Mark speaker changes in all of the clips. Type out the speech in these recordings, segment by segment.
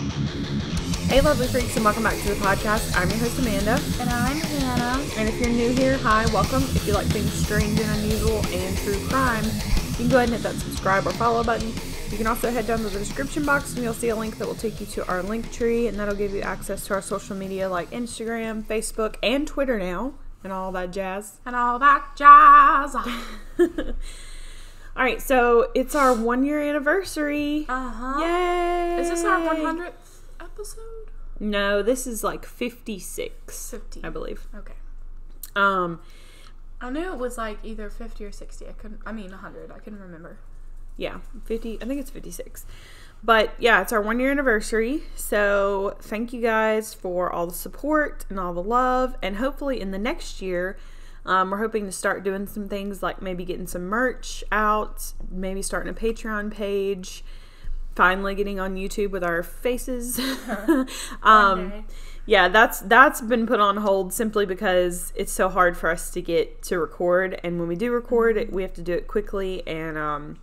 Speaker 1: Hey lovely freaks, and welcome back to the podcast. I'm your host Amanda.
Speaker 2: And I'm Hannah.
Speaker 1: And if you're new here, hi, welcome. If you like things strange and unusual and true crime, you can go ahead and hit that subscribe or follow button. You can also head down to the description box and you'll see a link that will take you to our link tree, and that'll give you access to our social media like Instagram, Facebook, and Twitter now, and all that jazz. Alright, so it's our 1 year anniversary.
Speaker 2: Uh-huh.
Speaker 1: Yay!
Speaker 2: Is this our 100th episode?
Speaker 1: No, this is like 56.
Speaker 2: 50.
Speaker 1: I believe.
Speaker 2: Okay.
Speaker 1: I
Speaker 2: knew it was like either 50 or 60. 100. I couldn't remember.
Speaker 1: Yeah, 50. I think it's 56. But yeah, it's our 1 year anniversary. So thank you guys for all the support and all the love. And hopefully in the next year, we're hoping to start doing some things like maybe getting some merch out, maybe starting a Patreon page, finally getting on YouTube with our faces.
Speaker 2: One day.
Speaker 1: Yeah, that's been put on hold simply because it's so hard for us to get to record, and when we do record it, we have to do it quickly, and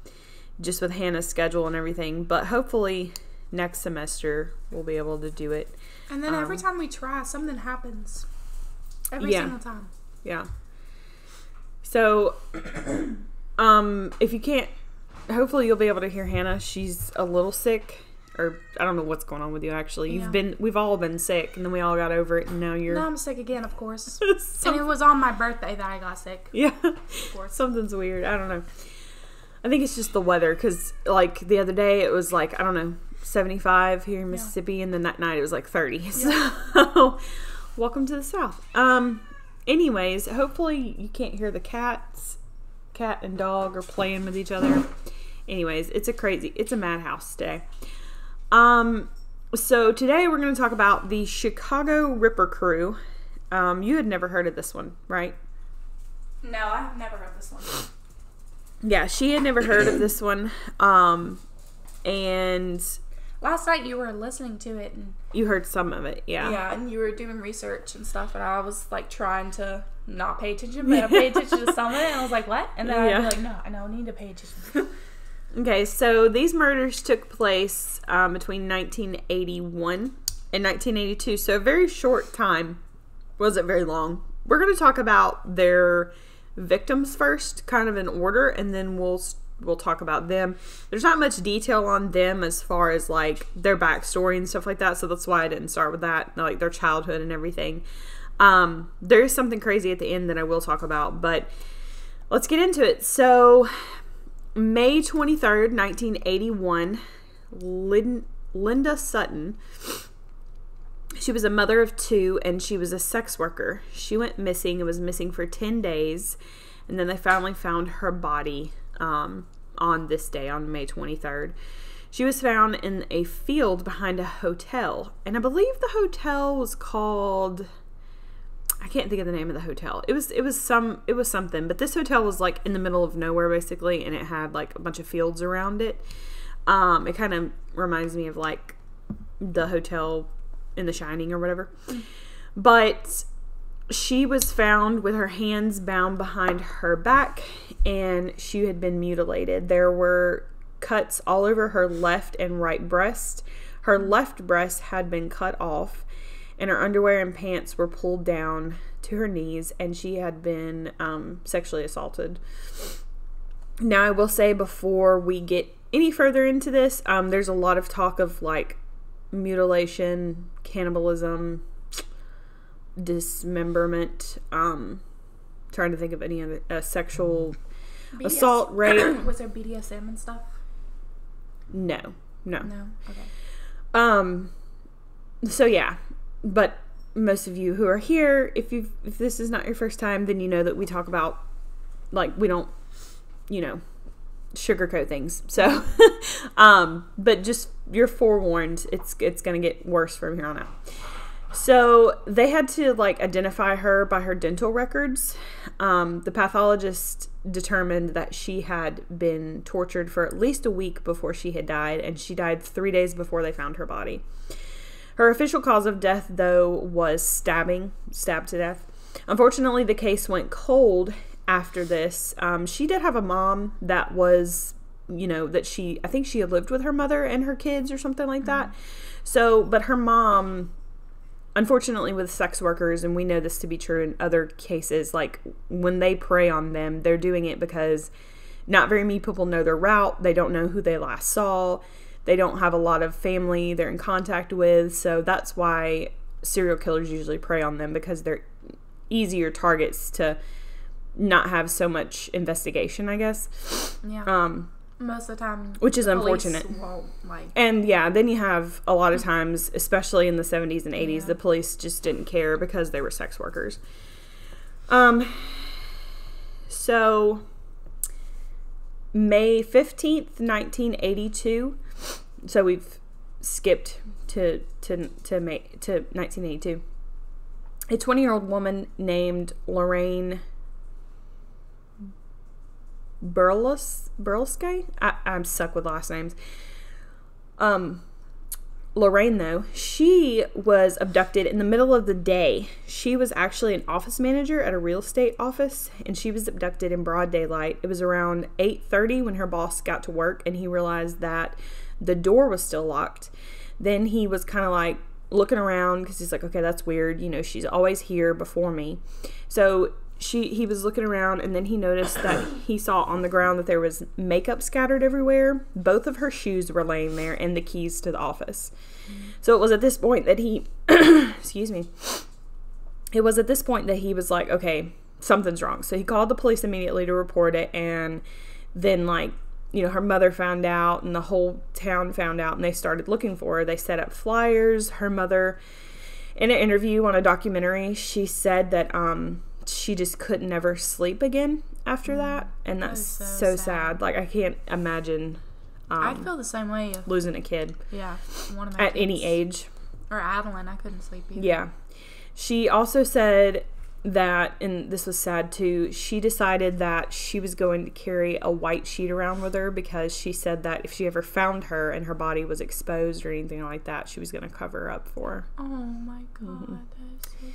Speaker 1: just with Hannah's schedule and everything. But hopefully next semester we'll be able to do it.
Speaker 2: And then every time we try, something happens. Every single time.
Speaker 1: Yeah. So, if you can't, hopefully you'll be able to hear Hannah. She's a little sick, or I don't know what's going on with you actually.
Speaker 2: Yeah.
Speaker 1: We've all been sick, and then we all got over it, and now you're...
Speaker 2: No, I'm sick again, of course. And it was on my birthday that I got sick.
Speaker 1: Yeah.
Speaker 2: Of course.
Speaker 1: Something's weird. I don't know. I think it's just the weather, because like the other day it was like, I don't know, 75 here in Mississippi, and then that night it was like 30.
Speaker 2: Yeah.
Speaker 1: So, welcome to the South. Anyways, hopefully you can't hear the cats. Cat and dog are playing with each other. Anyways, it's a madhouse today. So today we're going to talk about the Chicago Ripper Crew. You had never heard of this one, right?
Speaker 2: No, I have never heard this one.
Speaker 1: Yeah, she had never heard of this one. And
Speaker 2: last night you were listening to it, and
Speaker 1: you heard some of it, yeah.
Speaker 2: Yeah, and you were doing research and stuff, and I was like trying to not pay attention, but I paid attention to some of it, and I was like, what? And then I'd be like, no, I need to pay attention.
Speaker 1: Okay, so these murders took place between 1981 and 1982, so a very short time. Wasn't very long. We're going to talk about their victims first, kind of in order, and then we'll talk about them. There's not much detail on them as far as like their backstory and stuff like that, so that's why I didn't start with that, like their childhood and everything. There is something crazy at the end that I will talk about, but let's get into it. So May 23rd, 1981, Linda Sutton, she was a mother of two, and she was a sex worker. She went missing and was missing for 10 days, and then they finally found her body on this day, on May 23rd. She was found in a field behind a hotel, and I believe the hotel was called... I can't think of the name of the hotel. It was something, but this hotel was like in the middle of nowhere basically, and it had like a bunch of fields around it. It kind of reminds me of like the hotel in The Shining or whatever. But she was found with her hands bound behind her back, and she had been mutilated. There were cuts all over her left and right breast. Her left breast had been cut off, and her underwear and pants were pulled down to her knees, and she had been sexually assaulted. Now, I will say before we get any further into this, there's a lot of talk of like mutilation, cannibalism, dismemberment, trying to think of any other sexual assault, rape.
Speaker 2: Was there BDSM and stuff?
Speaker 1: No.
Speaker 2: Okay.
Speaker 1: So yeah, but most of you who are here, if this is not your first time, then you know that we talk about, like, we don't, sugarcoat things. So, but just, you're forewarned, it's going to get worse from here on out. So they had to like identify her by her dental records. The pathologist determined that she had been tortured for at least a week before she had died, and she died 3 days before they found her body. Her official cause of death, though, was stabbed to death. Unfortunately, the case went cold after this. She did have a mom that was that I think she had lived with her mother and her kids or something like that. So, but her mom, unfortunately with sex workers, and we know this to be true in other cases, like when they prey on them, they're doing it because not very many people know their route. They don't know who they last saw. They don't have a lot of family they're in contact with. So that's why serial killers usually prey on them, because they're easier targets to not have so much investigation, I guess.
Speaker 2: Yeah. Most of the time,
Speaker 1: which is unfortunate. And yeah, then you have a lot of times, especially in the 70s and 80s, the police just didn't care because they were sex workers. So May 15th, 1982. So we've skipped to 1982. A 20-year-old woman named Lorraine Burleske? I'm stuck with last names. Lorraine, though, she was abducted in the middle of the day. She was actually an office manager at a real estate office, and she was abducted in broad daylight. It was around 8:30 when her boss got to work, and he realized that the door was still locked. Then he was kind of like looking around because he's like, okay, that's weird. She's always here before me. So he was looking around, and then he noticed that he saw on the ground that there was makeup scattered everywhere. Both of her shoes were laying there and the keys to the office. So it was at this point that he excuse me. It was at this point that he was like, okay, something's wrong. So he called the police immediately to report it, and then her mother found out, and the whole town found out, and they started looking for her. They set up flyers. Her mother, in an interview on a documentary, she said that she just could never sleep again after that, and that's so sad. Like, I can't imagine
Speaker 2: I'd feel the same way
Speaker 1: losing a kid.
Speaker 2: Yeah, one of my
Speaker 1: at
Speaker 2: kids.
Speaker 1: any age.
Speaker 2: Or Adeline, I couldn't sleep either.
Speaker 1: Yeah. She also said that, and this was sad too, she decided that she was going to carry a white sheet around with her, because she said that if she ever found her and her body was exposed or anything like that, she was going to cover her up for her.
Speaker 2: Oh my God, that is so sad.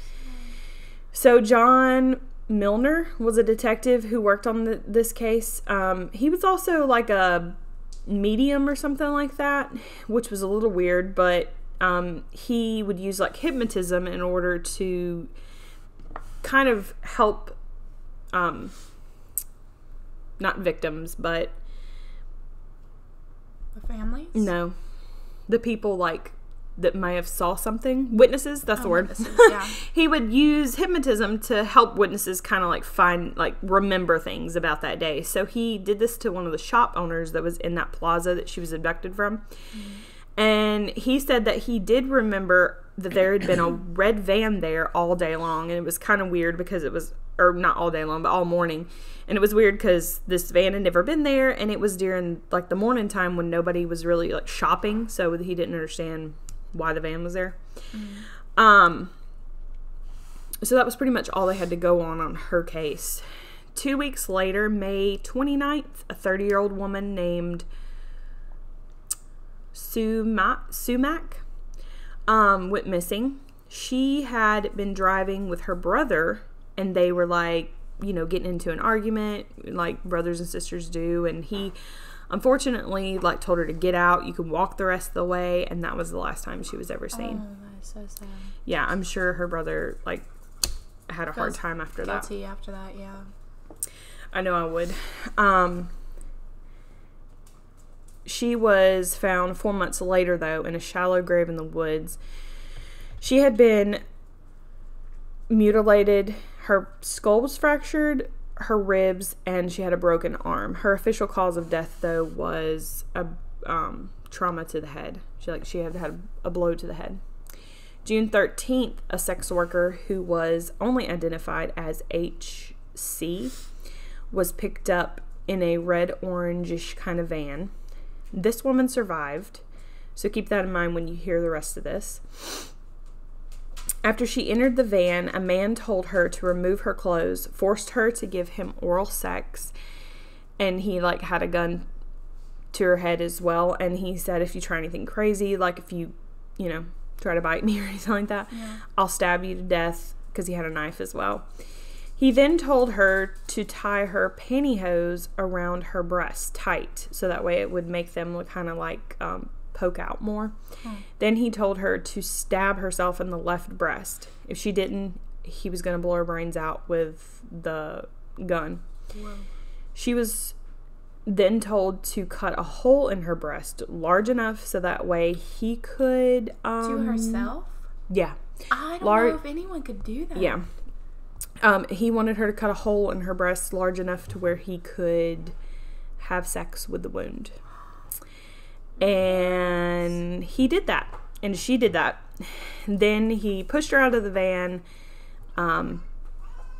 Speaker 1: So John Milner was a detective who worked on this case. He was also like a medium or something like that, which was a little weird, but he would use like hypnotism in order to kind of help not victims, but
Speaker 2: the families?
Speaker 1: No. The people that may have saw something. Witnesses, that's the word.
Speaker 2: Yeah.
Speaker 1: He would use hypnotism to help witnesses kind of remember things about that day. So he did this to one of the shop owners that was in that plaza that she was abducted from. And he said that he did remember that there had been a red van there all day long. And it was kind of weird because it was, or not all day long, but all morning. And it was weird because this van had never been there. And it was during the morning time when nobody was really shopping. So he didn't understand why the van was there. So that was pretty much all they had to go on her case. 2 weeks later, May 29th, a 30-year-old woman named Sumac went missing. She had been driving with her brother, and they were getting into an argument like brothers and sisters do, and he unfortunately told her to get out, you can walk the rest of the way, and that was the last time she was ever seen.
Speaker 2: Oh, that is so sad.
Speaker 1: Yeah, I'm sure her brother had a hard time after that.
Speaker 2: Guilty after that, yeah.
Speaker 1: I know I would. She was found 4 months later, though, in a shallow grave in the woods. She had been mutilated. Her skull was fractured, her ribs, and she had a broken arm. Her official cause of death, though, was a trauma to the head. She had had a blow to the head. June 13th, a sex worker who was only identified as HC was picked up in a red-orangish kind of van. This woman survived, so keep that in mind when you hear the rest of this. After she entered the van, a man told her to remove her clothes, forced her to give him oral sex, and he had a gun to her head as well. And he said, if you try anything crazy, if you try to bite me or anything like that, I'll stab you to death, because he had a knife as well. He then told her to tie her pantyhose around her breast tight, so that way it would make them look kind of like poke out more. Then he told her to stab herself in the left breast. If she didn't, he was going to blow her brains out with the gun. Whoa. She was then told to cut a hole in her breast large enough so that way he could...
Speaker 2: to herself?
Speaker 1: Yeah.
Speaker 2: I don't know if anyone could do that.
Speaker 1: Yeah. He wanted her to cut a hole in her breast large enough to where he could have sex with the wound. And he did that. And she did that. Then he pushed her out of the van and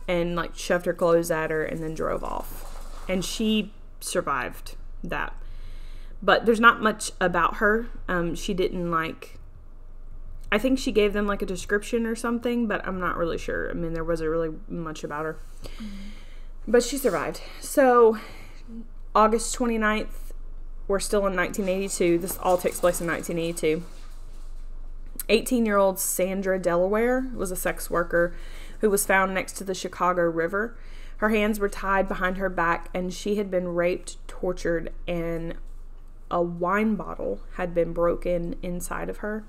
Speaker 1: like shoved her clothes at her and then drove off. And she survived that. But there's not much about her. She didn't like... I think she gave them like a description or something, but I'm not really sure. I mean, there wasn't really much about her. But she survived. So, August 29th, we're still in 1982. This all takes place in 1982. 18-year-old Sandra Delaware was a sex worker who was found next to the Chicago River. Her hands were tied behind her back, and she had been raped, tortured, and a wine bottle had been broken inside of her.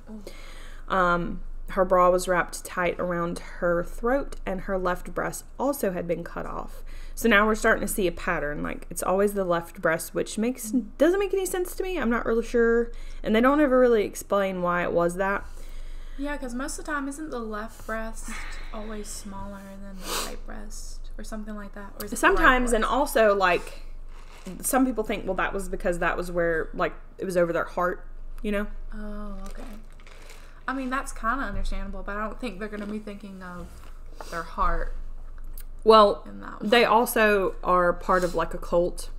Speaker 1: Her bra was wrapped tight around her throat, and her left breast also had been cut off. So now we're starting to see a pattern. Like, it's always the left breast, which doesn't make any sense to me. I'm not really sure. And they don't ever really explain why it was that.
Speaker 2: Yeah, because most of the time, isn't the left breast always smaller than the right breast? Or something like that? Or is it
Speaker 1: sometimes,
Speaker 2: right
Speaker 1: and also, like, some people think, well, that was because that was where, like, it was over their heart, you know?
Speaker 2: Oh, okay. I mean, that's kind of understandable, but I don't think they're going to be thinking of their heart.
Speaker 1: Well, they also are part of, like, a cult.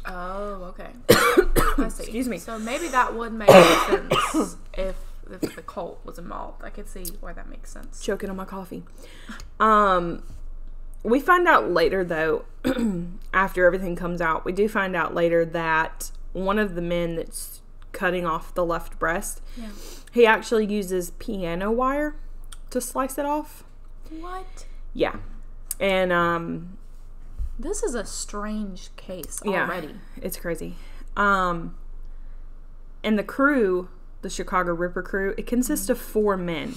Speaker 2: Oh, okay. I see.
Speaker 1: Excuse me.
Speaker 2: So maybe that would make sense if the cult was involved. I could see where that makes sense.
Speaker 1: Choking on my coffee. We find out later, though, after everything comes out, we do find out later that one of the men that's cutting off the left breast, he actually uses piano wire to slice it off.
Speaker 2: What?
Speaker 1: Yeah. And,
Speaker 2: this is a strange case already.
Speaker 1: Yeah, it's crazy. And the crew, the Chicago Ripper crew, it consists of 4 men.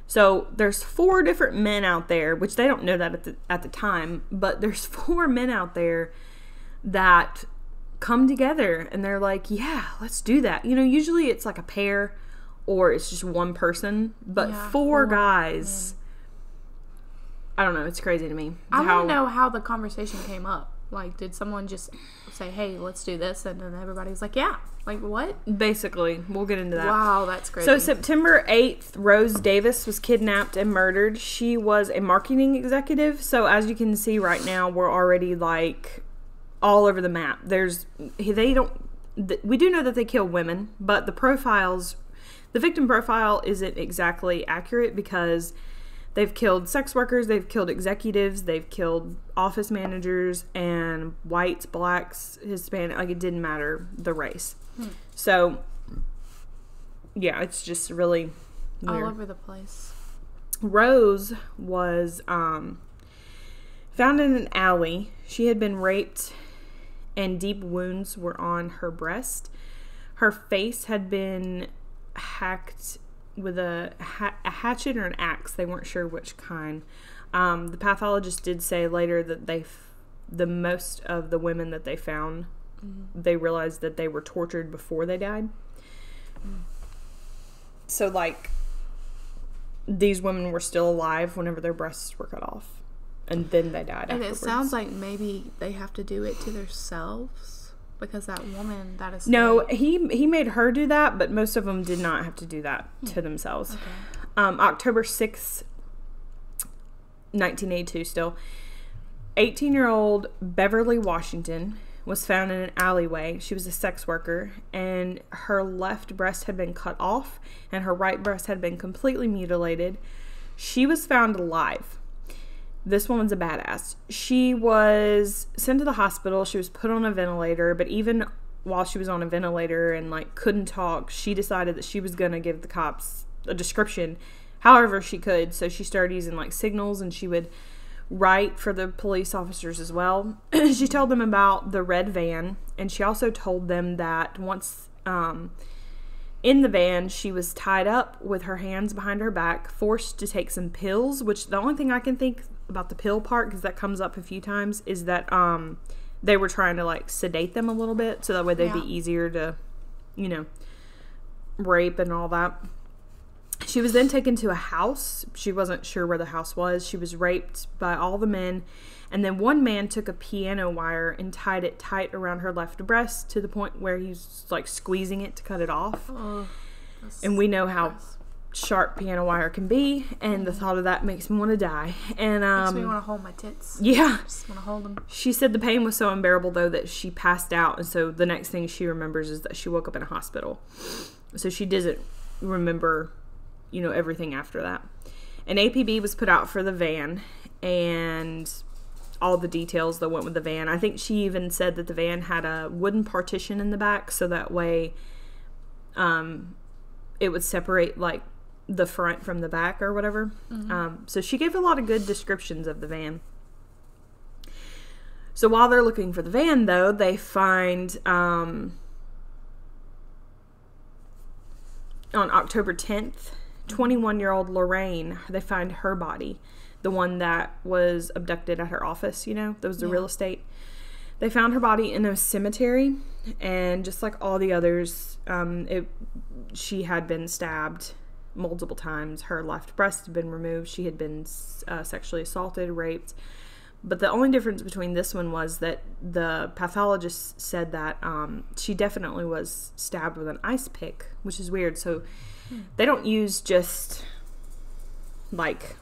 Speaker 1: So there's 4 different men out there, which they don't know that at the time, but there's 4 men out there that come together and they're like, yeah, let's do that. You know, usually it's like a pair or it's just one person, but 4 guys. I don't know. It's crazy to me.
Speaker 2: I want to know how the conversation came up. Like, did someone just say, hey, let's do this? And then everybody's like, yeah. Like, what?
Speaker 1: Basically. We'll get into that.
Speaker 2: Wow, that's crazy.
Speaker 1: So, September 8th, Rose Davis was kidnapped and murdered. She was a marketing executive. So, as you can see right now, we're already, like, all over the map. We do know that they kill women, but the victim profile isn't exactly accurate because they've killed sex workers, they've killed executives, they've killed office managers, and whites, blacks, Hispanic, like, it didn't matter the race. So, yeah, it's just really weird.
Speaker 2: All over the place.
Speaker 1: Rose was found in an alley. She had been raped, and deep wounds were on her breast. Her face had been hacked with a hatchet or an axe. They weren't sure which kind. The pathologist did say later that the most of the women that they found, they realized that they were tortured before they died. So, like, these women were still alive whenever their breasts were cut off, and then they died afterwards.
Speaker 2: And it sounds like maybe they have to do it to themselves. Because that woman, that is...
Speaker 1: No, he made her do that, but most of them did not have to do that to themselves. Okay. October 6th, 1982 still. 18-year-old Beverly Washington was found in an alleyway. She was a sex worker, and her left breast had been cut off, and her right breast had been completely mutilated. She was found alive. This woman's a badass. She was sent to the hospital. She was put on a ventilator, but even while she was on a ventilator and, like, couldn't talk, she decided that she was going to give the cops a description however she could. So she started using, like, signals, and she would right for the police officers as well. She told them about the red van, and she also told them that once in the van, she was tied up with her hands behind her back, forced to take some pills, which the only thing I can think about the pill part, because that comes up a few times, is that they were trying to like sedate them a little bit so that way they'd be easier to, you know, rape and all that. She was then taken to a house. She wasn't sure where the house was. She was raped by all the men. And then one man took a piano wire and tied it tight around her left breast to the point where he's like squeezing it to cut it off. Oh, and we know how sharp piano wire can be. And the thought of that makes me want to die. And
Speaker 2: makes me want to hold my tits.
Speaker 1: Yeah.
Speaker 2: I just want to hold them.
Speaker 1: She said the pain was so unbearable, though, that she passed out. And so the next thing she remembers is that she woke up in a hospital. So she doesn't remember, you know, everything after that. An APB was put out for the van and all the details that went with the van. I think she even said that the van had a wooden partition in the back so that way it would separate like the front from the back or whatever. So she gave a lot of good descriptions of the van. So while they're looking for the van, though, they find on October 10th, 21-year-old Lorraine, they find her body, the one that was abducted at her office, you know, that was the real estate. They found her body in a cemetery, and just like all the others, she had been stabbed multiple times. Her left breast had been removed. She had been sexually assaulted, raped. But the only difference between this one was that the pathologist said that she definitely was stabbed with an ice pick, which is weird. So they don't use just like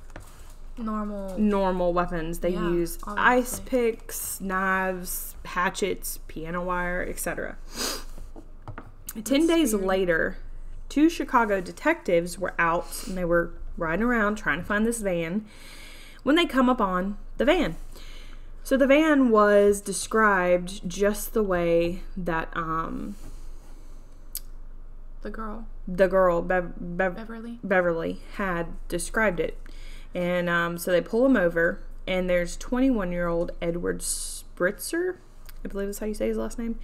Speaker 1: normal weapons. They use ice picks, knives, hatchets, piano wire, etc. 10 days later, 2 Chicago detectives were out and they were riding around trying to find this van when they come upon the van. So the van was described just the way that Beverly had described it. And so they pull him over, and there's 21-year-old Edward Spritzer, I believe that's how you say his last name.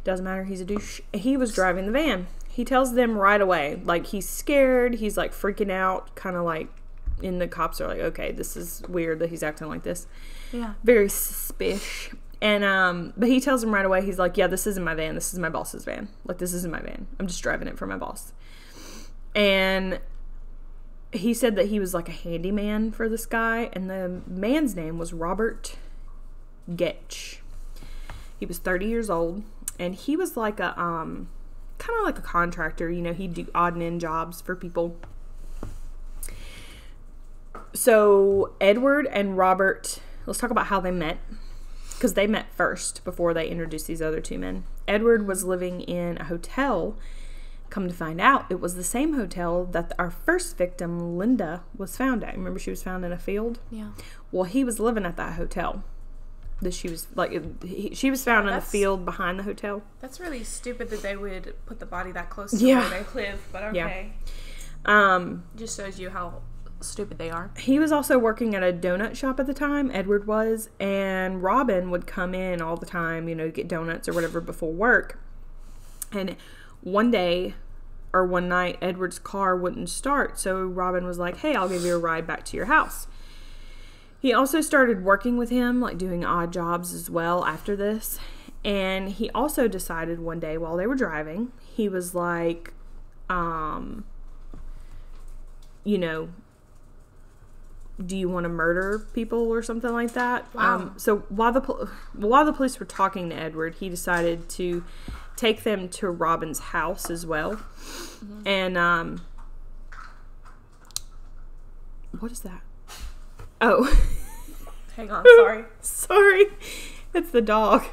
Speaker 1: Doesn't matter, he's a douche. He was driving the van. He tells them right away, like, he's scared, he's like freaking out, kind of like, and the cops are like, okay, this is weird that he's acting like this. Yeah. Very suspicious. And, but he tells them right away, he's like, yeah, this isn't my van. This is my boss's van. Like, this isn't my van. I'm just driving it for my boss. And he said that he was like a handyman for this guy. And the man's name was Robert Getch. He was 30 years old. And he was like a, kind of like a contractor. You know, he'd do odd and end jobs for people. So Edward and Robert, let's talk about how they met, because they met first before they introduced these other two men. Edward was living in a hotel. Come to find out, it was the same hotel that our first victim, Linda, was found at. Remember, she was found in a field? Yeah. Well, he was living at that hotel. That she was like, she was found in the field behind the hotel.
Speaker 2: That's really stupid that they would put the body that close to where they live. But okay. Just shows you how stupid they are.
Speaker 1: He was also working at a donut shop at the time, Edward was, and Robin would come in all the time, you know, get donuts or whatever before work. And one day or one night, Edward's car wouldn't start, so Robin was like, hey, I'll give you a ride back to your house. He also started working with him, like doing odd jobs as well after this. And he also decided one day while they were driving, he was like, you know, do you want to murder people or something like that? Wow. So while the police were talking to Edward, he decided to take them to Robin's house as well. Mm-hmm. And what is that? Oh.
Speaker 2: Hang on, sorry.
Speaker 1: Sorry. It's the dog.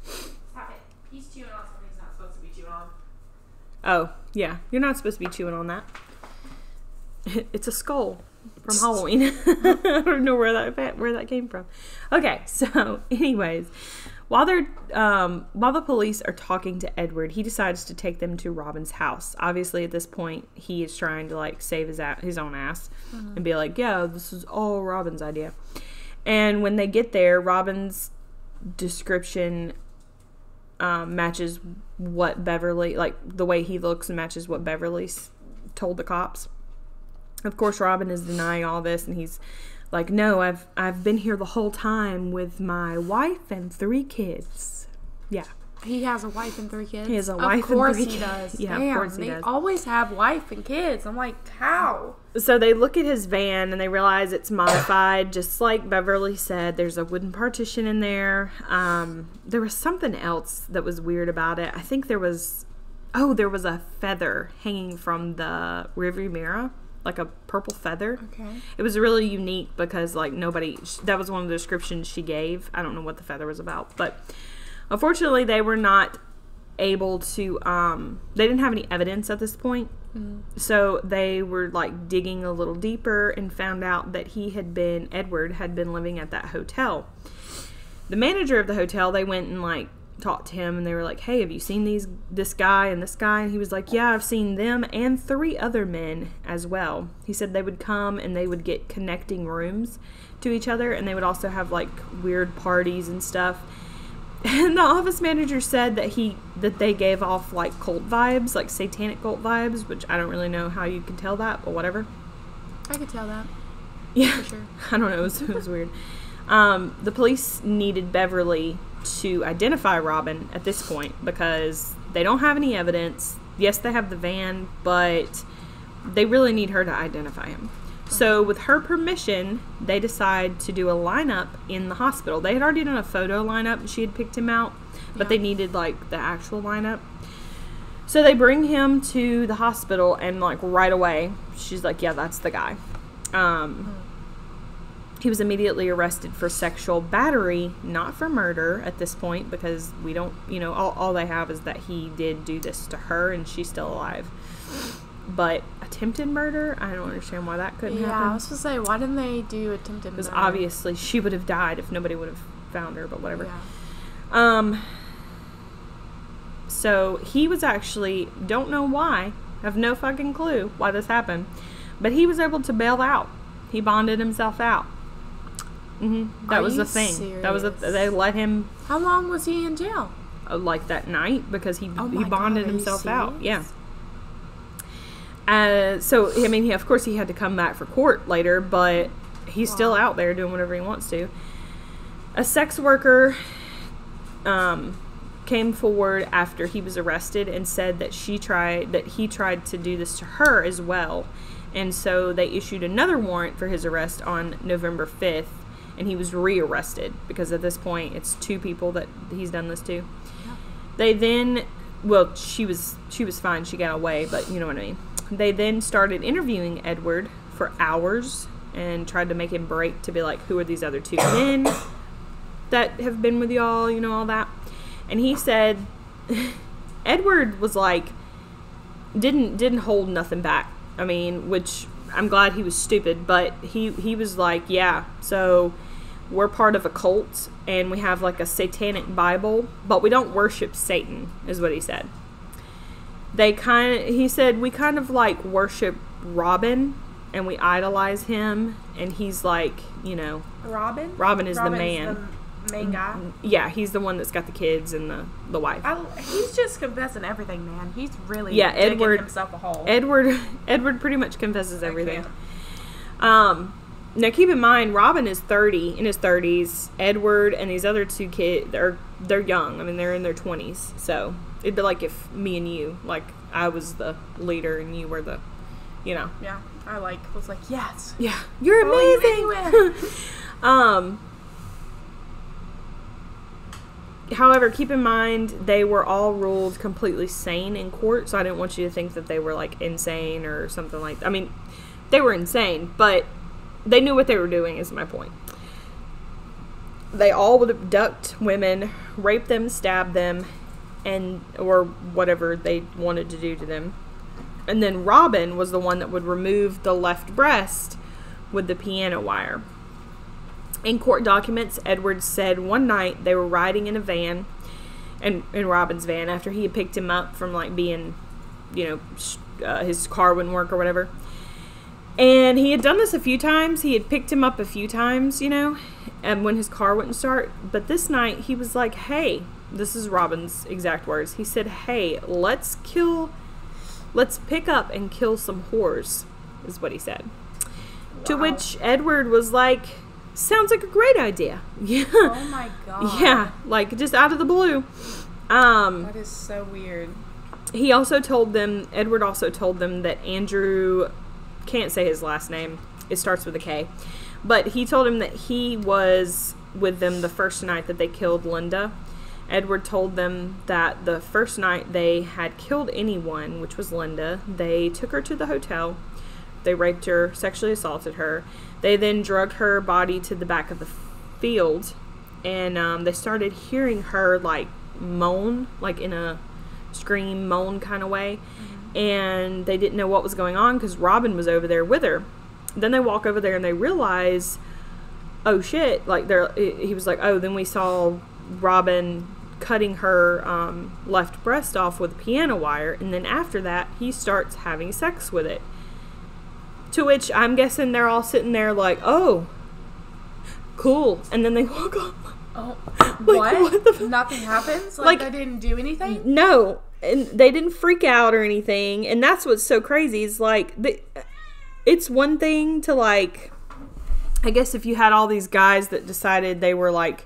Speaker 2: Stop it. He's chewing on something he's not supposed to be chewing on.
Speaker 1: Oh, yeah. You're not supposed to be chewing on that. It's a skull from Halloween. I don't know where that came from. Okay, so anyways, while the police are talking to Edward, he decides to take them to Robin's house. Obviously, at this point, he is trying to like save his own ass and be like, yeah, this is all Robin's idea. And when they get there, Robin's description matches what Beverly, like the way he looks matches what Beverly's told the cops. Of course, Robin is denying all this, and he's like, no, I've been here the whole time with my wife and 3 kids. Yeah.
Speaker 2: He has a wife and 3 kids?
Speaker 1: He has a wife and 3 kids. Of course
Speaker 2: he does.
Speaker 1: Yeah,
Speaker 2: damn,
Speaker 1: of course he does.
Speaker 2: They always have wife and kids. I'm like, how?
Speaker 1: So they look at his van and they realize it's modified, just like Beverly said. There's a wooden partition in there. There was something else that was weird about it. I think there was a feather hanging from the rearview mirror, like a purple feather.
Speaker 2: Okay.
Speaker 1: It was really unique because like that was one of the descriptions she gave. I don't know what the feather was about, but unfortunately they were not able to, they didn't have any evidence at this point. So they were like digging a little deeper and found out that Edward had been living at that hotel. The manager of the hotel, they went and like talked to him and they were like, hey, have you seen this guy and this guy? And he was like, yeah, I've seen them and 3 other men as well. He said they would come and they would get connecting rooms to each other, and they would also have like weird parties and stuff. And the office manager said that they gave off like cult vibes, like satanic cult vibes, which I don't really know how you can tell that, but whatever.
Speaker 2: I could tell that.
Speaker 1: Yeah.
Speaker 2: For sure.
Speaker 1: I don't know. It was weird. The police needed Beverly to identify Robin at this point because they don't have any evidence. Yes, they have the van, but they really need her to identify him. So with her permission, they decide to do a lineup in the hospital. They had already done a photo lineup. She had picked him out, but they needed like the actual lineup. So they bring him to the hospital, and like right away, she's like, yeah, that's the guy. He was immediately arrested for sexual battery, not for murder at this point, because we don't, all they have is that he did do this to her and she's still alive. But attempted murder, I don't understand why that couldn't happen.
Speaker 2: Yeah, I was going to say, why didn't they do attempted murder?
Speaker 1: Because obviously she would have died if nobody would have found her, but whatever.
Speaker 2: Yeah.
Speaker 1: So he was actually, don't know why, have no fucking clue why this happened, but he was able to bail out. He bonded himself out. That was the thing.
Speaker 2: Serious?
Speaker 1: They let him.
Speaker 2: How long was he in jail?
Speaker 1: Like that night, because he bonded
Speaker 2: God,
Speaker 1: himself out. Yeah. So I mean, of course he had to come back for court later, but he's still out there doing whatever he wants to. A sex worker came forward after he was arrested and said that he tried to do this to her as well, and so they issued another warrant for his arrest on November 5th. And he was rearrested because at this point it's 2 people that he's done this to. Yeah. They then, well, she was fine. She got away, but you know what I mean. They then started interviewing Edward for hours and tried to make him break to be like, who are these other 2 men that have been with y'all, all that. And he said, Edward was like, didn't hold nothing back. I mean, which I'm glad he was stupid, but he was like, yeah, so we're part of a cult and we have like a satanic Bible, but we don't worship Satan, is what he said. He said, we kind of like worship Robin and we idolize him, and he's like,
Speaker 2: Robin?
Speaker 1: Robin is the man.
Speaker 2: The main guy?
Speaker 1: Yeah, he's the one that's got the kids and the wife.
Speaker 2: He's just confessing everything, man. He's really
Speaker 1: digging
Speaker 2: himself a hole.
Speaker 1: Edward pretty much confesses everything. Now keep in mind, Robin is in his 30s. Edward and these other 2 kids, they're young. I mean, they're in their 20s. So it'd be like if me and you, like I was the leader and you were the,
Speaker 2: Yeah, I was like, yes.
Speaker 1: Yeah, you're amazing. However, keep in mind, they were all ruled completely sane in court, so I didn't want you to think that they were, like, insane or something like that. I mean, they were insane, but they knew what they were doing, is my point. They all would abduct women, rape them, stab them, or whatever they wanted to do to them. And then Robin was the one that would remove the left breast with the piano wire. In court documents, Edward said one night they were riding in a van, in Robin's van, after he had picked him up from like being, his car wouldn't work or whatever. And he had done this a few times. He had picked him up a few times, and when his car wouldn't start. But this night, he was like, hey, this is Robin's exact words. He said, hey, let's pick up and kill some whores, is what he said. Wow. To which Edward was like, sounds like a great idea. Yeah.
Speaker 2: Oh my God.
Speaker 1: Yeah, like just out of the blue.
Speaker 2: That is so weird.
Speaker 1: Edward also told them that Andrew, can't say his last name, it starts with a K, but he told him that he was with them the first night that they killed Linda. Edward told them that the first night they had killed anyone, which was Linda, they took her to the hotel, they raped her, sexually assaulted her, they then drug her body to the back of the field, and they started hearing her like moan, like in a scream moan kind of way. And they didn't know what was going on because Robin was over there with her. Then they walk over there and they realize, oh shit, like he was like, oh, then we saw Robin cutting her left breast off with a piano wire, and then after that he starts having sex with it. To which I'm guessing they're all sitting there like, oh, cool, and then they walk off.
Speaker 2: Oh, what? Nothing happens? Like they didn't do anything?
Speaker 1: No, and they didn't freak out or anything, and that's what's so crazy is like, it's one thing to like, I guess if you had all these guys that decided they were like,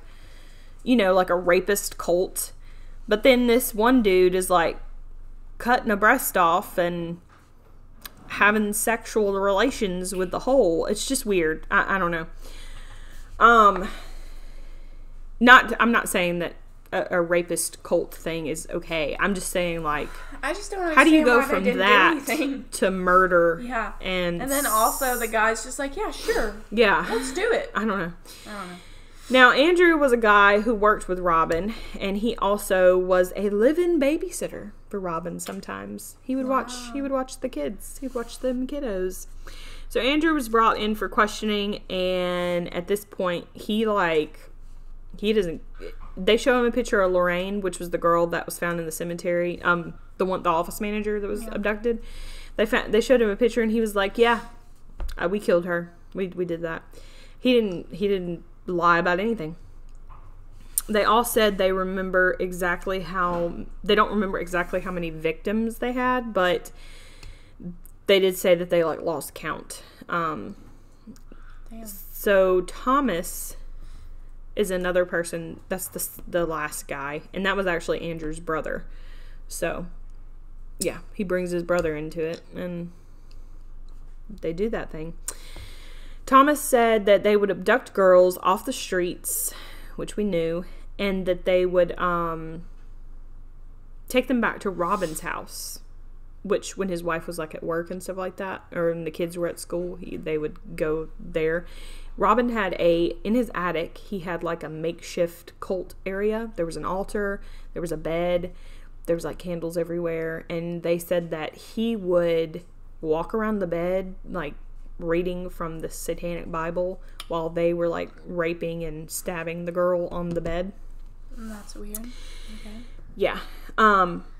Speaker 1: like a rapist cult, but then this one dude is like cutting a breast off and having sexual relations with the whole. It's just weird. I don't know. I'm not saying that a rapist cult thing is okay. I'm just saying, like,
Speaker 2: I just don't understand
Speaker 1: how do you go
Speaker 2: why
Speaker 1: from
Speaker 2: they didn't
Speaker 1: that
Speaker 2: do anything
Speaker 1: to murder?
Speaker 2: Yeah.
Speaker 1: And
Speaker 2: then also the guy's just like, yeah, sure.
Speaker 1: Yeah.
Speaker 2: Let's do it.
Speaker 1: I don't know. Now, Andrew was a guy who worked with Robin, and he also was a live-in babysitter for Robin sometimes. He would watch the kids. He'd watch them kiddos. So Andrew was brought in for questioning, and at this point, they show him a picture of Lorraine, which was the girl that was found in the cemetery, the office manager that was abducted. They showed him a picture, and he was like, yeah, we killed her. We did that. He didn't lie about anything. They all said they don't remember exactly how many victims they had, but they did say that they lost count. Damn. So Thomas is another person. That's the last guy, and that was actually Andrew's brother. So yeah, he brings his brother into it, and they do that thing. Thomas said that they would abduct girls off the streets, which we knew, and that they would take them back to Robin's house, which when his wife was at work and stuff like that, or when the kids were at school, they would go there. Robin had in his attic, he had a makeshift cult area. There was an altar, there was a bed, there was candles everywhere, and they said that he would walk around the bed reading from the Satanic Bible while they were raping and stabbing the girl on the bed.
Speaker 2: That's weird. Okay.
Speaker 1: Yeah.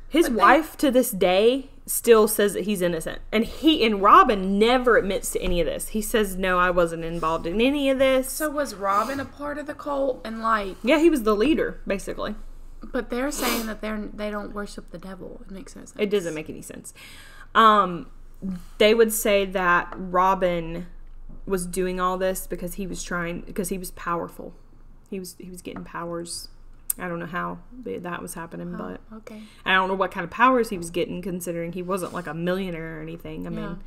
Speaker 1: His wife to this day still says that he's innocent, and Robin never admits to any of this. He says, no, I wasn't involved in any of this.
Speaker 2: So was Robin a part of the cult? And
Speaker 1: yeah, he was the leader basically.
Speaker 2: But they're saying that they don't worship the devil. It makes no sense.
Speaker 1: It doesn't make any sense. They would say that Robin was doing all this because he was powerful. He was getting powers. I don't know how that was happening, but
Speaker 2: okay.
Speaker 1: I don't know what kind of powers he was getting, considering he wasn't a millionaire or anything. I mean,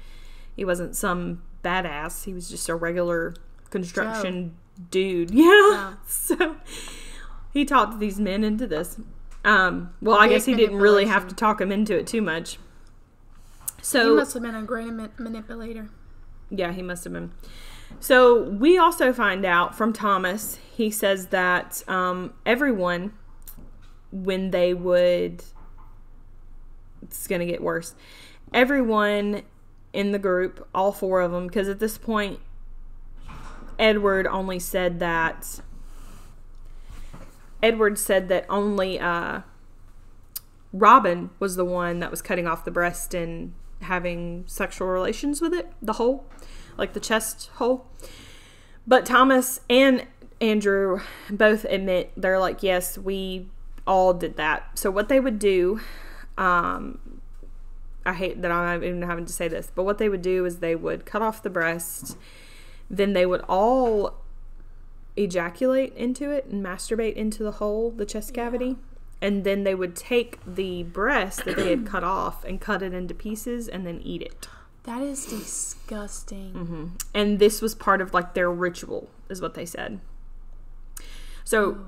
Speaker 1: he wasn't some badass. He was just a regular construction dude. Yeah. So he talked these men into this. Well, I guess he didn't really have to talk them into it too much. So
Speaker 2: he must have been a great manipulator. Yeah,
Speaker 1: he must have been. So we also find out from Thomas, he says that everyone, when they would, it's going to get worse, everyone in the group, all four of them, because at this point, Edward said that only Robin was the one that was cutting off the breast and having sexual relations with it, the hole, like the chest hole. But Thomas and Andrew both admit, they're like, yes, we all did that. So what they would do, I hate that I'm even having to say this, but what they would do is they would cut off the breast, then they would all ejaculate into it and masturbate into the hole, the chest cavity, and then they would take the breast that they had cut off and cut it into pieces and then eat it.
Speaker 2: That is disgusting.
Speaker 1: And this was part of like their ritual, is what they said. So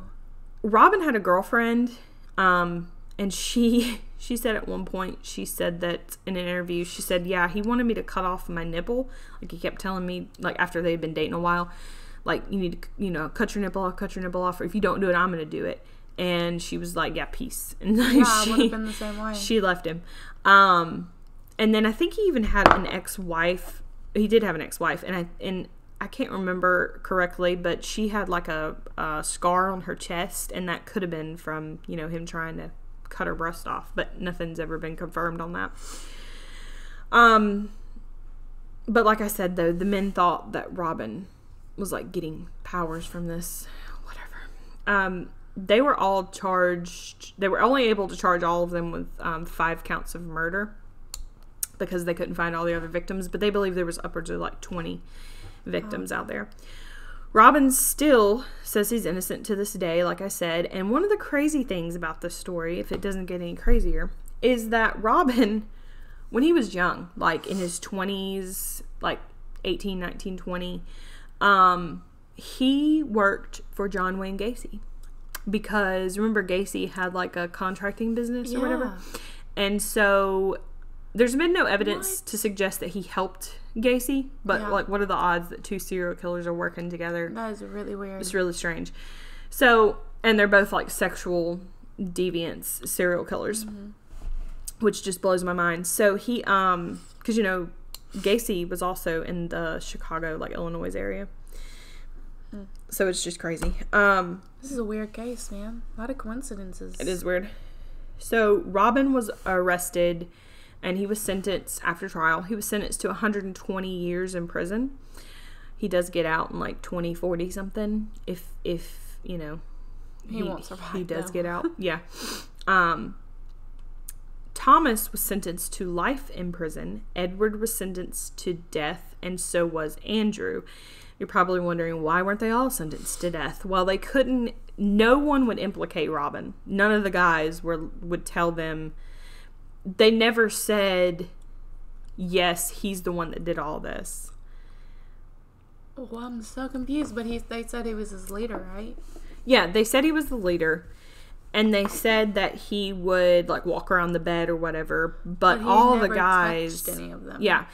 Speaker 1: Robin had a girlfriend, and she said at one point, she said that in an interview, she said, yeah, he wanted me to cut off my nipple. Like, he kept telling me, like, after they had been dating a while, like, you need to, you know, cut your nipple off, or if you don't do it, I'm going to do it. And she was like, yeah, peace. And like,
Speaker 2: yeah, I would have been the same way.
Speaker 1: She left him. And then I think he even had an ex-wife. He did have an ex-wife, and I can't remember correctly, but she had like a scar on her chest, and that could have been from, you know, him trying to cut her breast off, but nothing's ever been confirmed on that. But like I said, though, the men thought that Robin was like getting powers from this, whatever. They were all charged. They were only able to charge all of them with 5 counts of murder because they couldn't find all the other victims, but they believe there was upwards of like 20 victims out there. Robin still says he's innocent to this day, like I said, and one of the crazy things about this story, if it doesn't get any crazier, is that Robin, when he was young, like in his 20s, like 18, 19, 20, he worked for John Wayne Gacy. Because remember, Gacy had like a contracting business or whatever. And so there's been no evidence to suggest that he helped Gacy, but like, what are the odds that 2 serial killers are working together?
Speaker 2: That is really weird.
Speaker 1: It's really strange. So, and they're both like sexual deviants, serial killers, which just blows my mind. So he, because you know, Gacy was also in the Chicago, like Illinois area. So it's just crazy.
Speaker 2: This is a weird case, man. A lot of coincidences.
Speaker 1: It is weird. So Robin was arrested, and he was sentenced after trial. He was sentenced to 120 years in prison. He does get out in like 2040 something. If you know,
Speaker 2: he won't survive.
Speaker 1: He does get out. Yeah. Thomas was sentenced to life in prison. Edward was sentenced to death, and so was Andrew. You're probably wondering, why weren't they all sentenced to death? Well, they couldn't. No one would implicate Robin. None of the guys would tell them. They never said, yes, he's the one that did all this.
Speaker 2: Well, I'm so confused, but they said he was his leader, right?
Speaker 1: Yeah, they said he was the leader, and they said that he would like walk around the bed or whatever, but all the guys,
Speaker 2: touched any of them.
Speaker 1: Yeah.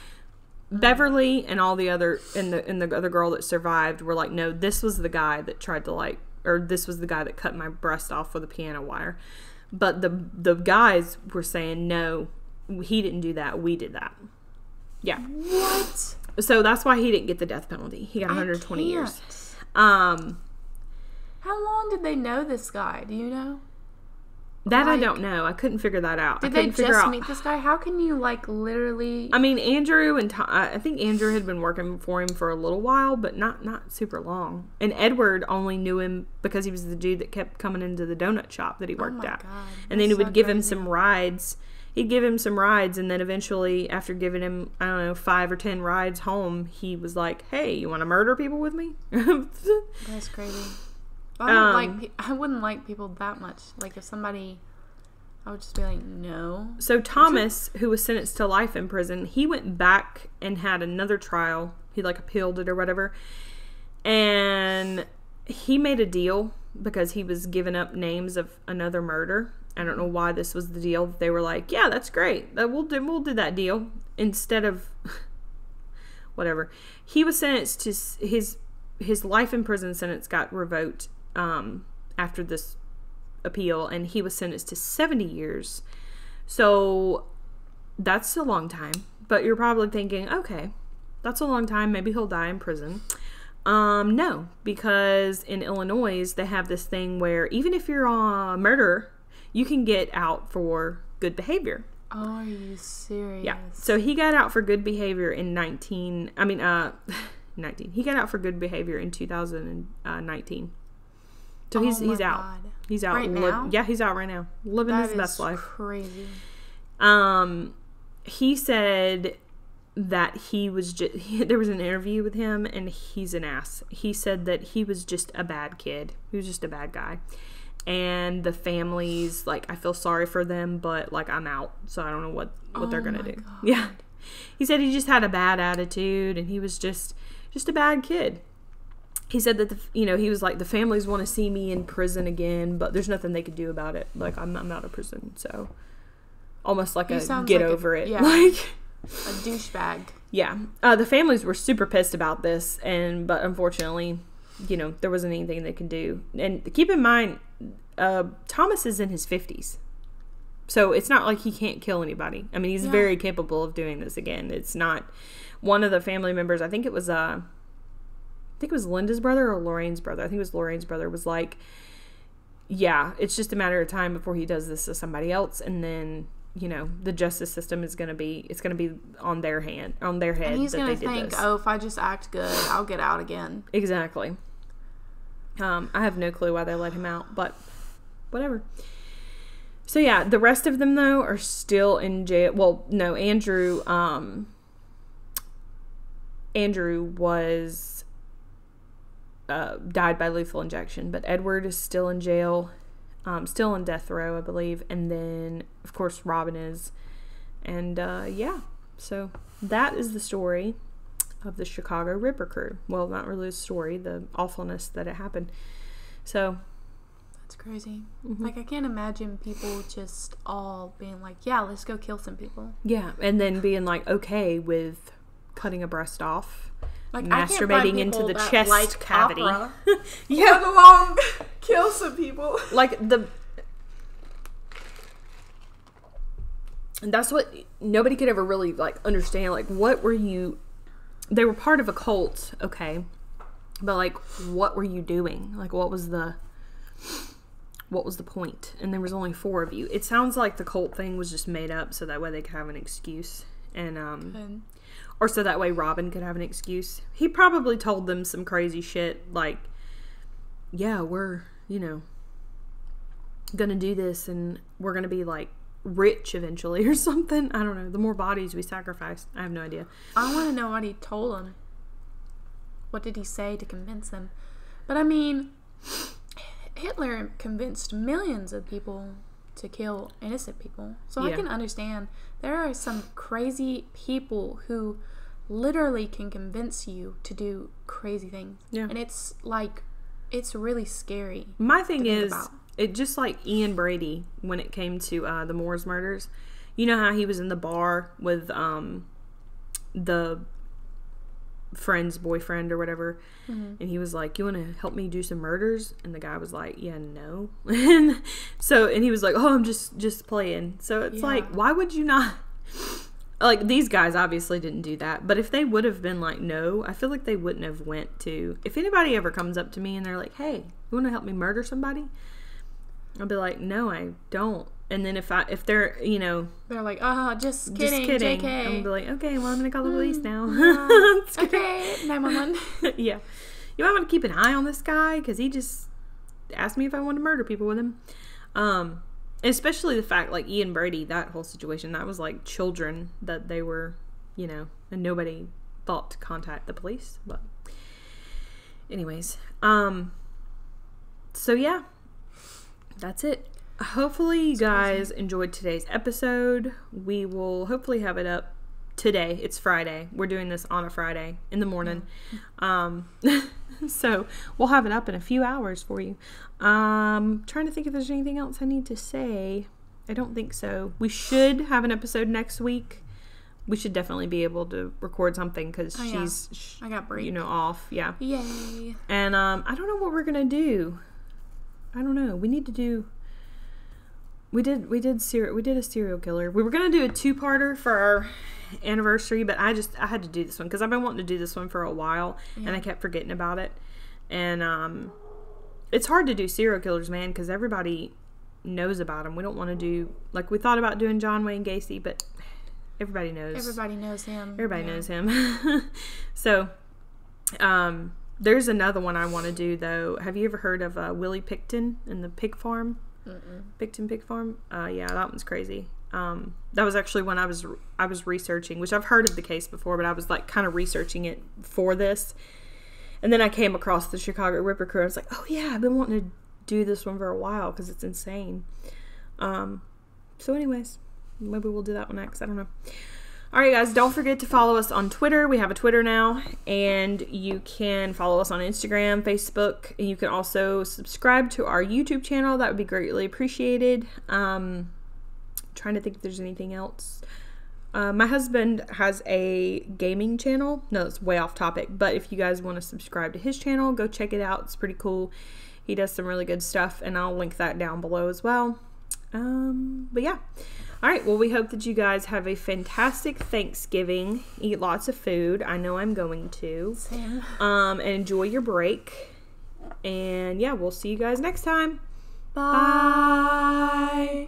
Speaker 1: Beverly and all the other, and the other girl that survived were like, no, this was the guy that tried to like, or this was the guy that cut my breast off with a piano wire. But the guys were saying, no, he didn't do that. We did that. Yeah.
Speaker 2: What?
Speaker 1: So that's why he didn't get the death penalty. He got 120 years.
Speaker 2: How long did they know this guy? Do you know?
Speaker 1: That I don't know. I couldn't figure that out.
Speaker 2: Did they just meet this guy? How can you like literally?
Speaker 1: I mean, Andrew and I think Andrew had been working for him for a little while, but not super long. And Edward only knew him because he was the dude that kept coming into the donut shop that he worked at.
Speaker 2: God,
Speaker 1: and then he would give him some rides. He'd give him some rides, and then eventually, after giving him, I don't know, 5 or 10 rides home, he was like, "Hey, you want to murder people with me?"
Speaker 2: That's crazy. I wouldn't like people that much. Like, if somebody, I would just be like, no.
Speaker 1: So Thomas, who was sentenced to life in prison, he went back and had another trial. He like appealed it or whatever. And he made a deal because he was giving up names of another murder. I don't know why this was the deal. They were like, yeah, that's great. We'll do that deal. Instead of whatever. He was sentenced to his life in prison sentence got revoked after this appeal, and he was sentenced to 70 years. So that's a long time. But you're probably thinking, okay, that's a long time. Maybe he'll die in prison. No, because in Illinois, they have this thing where even if you're a murderer, you can get out for good behavior.
Speaker 2: Oh, are you serious?
Speaker 1: Yeah. So he got out for good behavior in 19. He got out for good behavior in 2019. So he's out.
Speaker 2: God.
Speaker 1: He's out
Speaker 2: right now.
Speaker 1: Yeah, he's out right now, living his best life.
Speaker 2: Crazy.
Speaker 1: He said that he was there was an interview with him, and he's an ass. He said that he was just a bad kid. He was just a bad guy. And the families, like, I feel sorry for them, but, like, I'm out. So I don't know what they're going to do.
Speaker 2: God.
Speaker 1: Yeah. He said he just had a bad attitude, and he was just a bad kid. He said that, he was like, the families want to see me in prison again, but there's nothing they could do about it. Like, I'm out of prison. So almost like get over it.
Speaker 2: Yeah.
Speaker 1: Like
Speaker 2: a douchebag.
Speaker 1: Yeah. The families were super pissed about this, but unfortunately, there wasn't anything they can do. And keep in mind, Thomas is in his 50s. So it's not like he can't kill anybody. I mean, he's very capable of doing this again. It's not one of the family members. I think it was Linda's brother or Lorraine's brother. I think it was Lorraine's brother was like, yeah, it's just a matter of time before he does this to somebody else. And then, the justice system is going to be on their head. And
Speaker 2: he's going to think, if I just act good, I'll get out again.
Speaker 1: Exactly. I have no clue why they let him out, but whatever. So yeah, the rest of them though are still in jail. Well, no, Andrew was died by lethal injection, but Edward is still in jail, still on death row, I believe, and then of course Robin is, and so that is the story of the Chicago Ripper crew. Well, not really a story, the awfulness that it happened. So
Speaker 2: that's crazy. Mm-hmm. Like, I can't imagine people just all being like, yeah, let's go kill some people.
Speaker 1: Yeah, and then being like okay with cutting a breast off,
Speaker 2: like
Speaker 1: masturbating into the chest cavity.
Speaker 2: Yeah, let alone kill some people.
Speaker 1: Like and that's what nobody could ever really like understand. Like, what were you? They were part of a cult, okay, but like, what were you doing? Like, what was the point? And there was only 4 of you. It sounds like the cult thing was just made up so that way they could have an excuse, and or so that way Robin could have an excuse. He probably told them some crazy shit like, yeah, we're gonna do this and we're gonna be like rich eventually or something. I don't know. The more bodies we sacrifice. I have no idea.
Speaker 2: I want to know what he told them. What did he say to convince them? But I mean, Hitler convinced millions of people to kill innocent people. So I can understand there are some crazy people who literally can convince you to do crazy things. Yeah. And it's like, it's really scary.
Speaker 1: My thing is, it just like Ian Brady when it came to the Moores murders. You know how he was in the bar with the friend's boyfriend or whatever, and he was like, you want to help me do some murders? And the guy was like, yeah, no. and he was like, oh, I'm just playing. So it's like, why would you not? Like, these guys obviously didn't do that, but if they would have been like, no, I feel like they wouldn't have went to. If anybody ever comes up to me and they're like, hey, you want to help me murder somebody? I'll be like, no, I don't. And then if they're,
Speaker 2: they're like, just kidding, JK.
Speaker 1: I'm gonna be like, okay, well, I'm gonna call the police now.
Speaker 2: Okay, 911.
Speaker 1: Yeah, you might want to keep an eye on this guy because he just asked me if I wanted to murder people with him. Especially the fact, like, Ian Brady, that whole situation, that was like children that they were, and nobody thought to contact the police. But anyways, so yeah. That's it. Hopefully you guys enjoyed today's episode. We will hopefully have it up today. It's Friday. We're doing this on a Friday in the morning. So we'll have it up in a few hours for you. Trying to think if there's anything else I need to say. I don't think so. We should have an episode next week. We should definitely be able to record something because
Speaker 2: I got break.
Speaker 1: Off. Yeah.
Speaker 2: Yay.
Speaker 1: And I don't know what we're gonna do. I don't know. We need to do. We did a serial killer. We were gonna do a 2-parter for our anniversary, but I had to do this one because I've been wanting to do this one for a while, and I kept forgetting about it. And it's hard to do serial killers, man, because everybody knows about him. We don't want to do, like, we thought about doing John Wayne Gacy, but everybody knows.
Speaker 2: Everybody knows him.
Speaker 1: Everybody knows him. So, there's another one I want to do, though. Have you ever heard of Willie Picton and the pig farm?
Speaker 2: Mm-mm.
Speaker 1: Picton Pig Farm? Yeah, that one's crazy. That was actually when I was researching, which I've heard of the case before, but I was like kind of researching it for this. And then I came across the Chicago Ripper Crew. I was like, oh yeah, I've been wanting to do this one for a while because it's insane. So anyways, maybe we'll do that one next. I don't know. All right, guys, don't forget to follow us on Twitter. We have a Twitter now, and you can follow us on Instagram, Facebook, and you can also subscribe to our YouTube channel. That would be greatly appreciated. Trying to think if there's anything else. My husband has a gaming channel. No, it's way off topic, but if you guys want to subscribe to his channel, go check it out. It's pretty cool. He does some really good stuff, and I'll link that down below as well. But yeah. All right, well, we hope that you guys have a fantastic Thanksgiving. Eat lots of food. I know I'm going to.
Speaker 2: Same.
Speaker 1: And enjoy your break. And yeah, we'll see you guys next time.
Speaker 2: Bye.